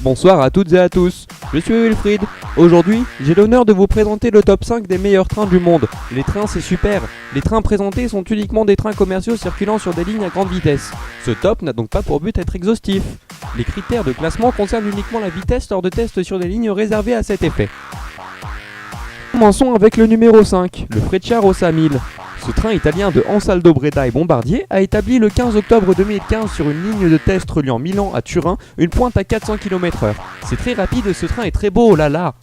Bonsoir à toutes et à tous, je suis Wilfried. Aujourd'hui, j'ai l'honneur de vous présenter le top 5 des meilleurs trains du monde. Les trains, c'est super. Les trains présentés sont uniquement des trains commerciaux circulant sur des lignes à grande vitesse. Ce top n'a donc pas pour but d'être exhaustif. Les critères de classement concernent uniquement la vitesse lors de tests sur des lignes réservées à cet effet. Commençons avec le numéro 5, le Frecciarossa 1000. Ce train italien de Ansaldo Breda et Bombardier a établi le 15 octobre 2015 sur une ligne de test reliant Milan à Turin une pointe à 400 km/h. C'est très rapide, ce train est très beau, oh là là.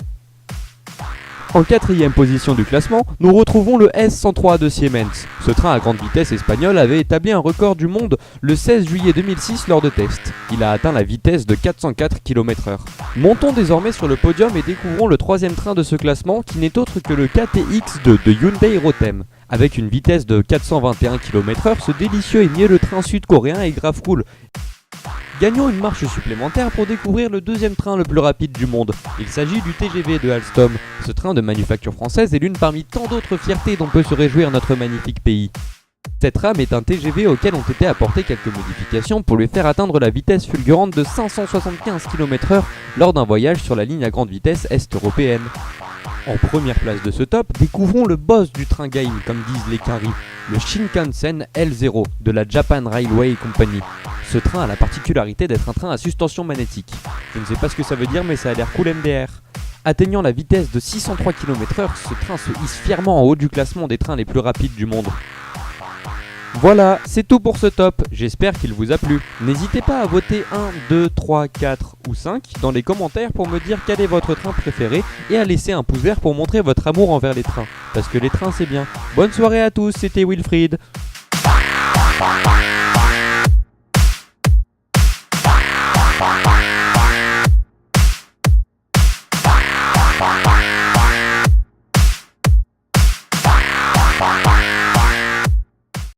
En quatrième position du classement, nous retrouvons le S103 de Siemens. Ce train à grande vitesse espagnol avait établi un record du monde le 16 juillet 2006 lors de tests. Il a atteint la vitesse de 404 km/h. Montons désormais sur le podium et découvrons le troisième train de ce classement qui n'est autre que le KTX2 de Hyundai Rotem. Avec une vitesse de 421 km/h, ce délicieux et mielleux train sud-coréen est grave cool. Gagnons une marche supplémentaire pour découvrir le deuxième train le plus rapide du monde. Il s'agit du TGV de Alstom. Ce train de manufacture française est l'une parmi tant d'autres fiertés dont peut se réjouir notre magnifique pays. Cette rame est un TGV auquel ont été apportées quelques modifications pour lui faire atteindre la vitesse fulgurante de 575 km/h lors d'un voyage sur la ligne à grande vitesse est-européenne. En première place de ce top, découvrons le boss du train game, comme disent les caries, le Shinkansen L0 de la Japan Railway Company. Ce train a la particularité d'être un train à suspension magnétique. Je ne sais pas ce que ça veut dire, mais ça a l'air cool MDR. Atteignant la vitesse de 603 km/h, ce train se hisse fièrement en haut du classement des trains les plus rapides du monde. Voilà, c'est tout pour ce top, j'espère qu'il vous a plu. N'hésitez pas à voter 1, 2, 3, 4 ou 5 dans les commentaires pour me dire quel est votre train préféré et à laisser un pouce vert pour montrer votre amour envers les trains. Parce que les trains c'est bien. Bonne soirée à tous, c'était Wilfried.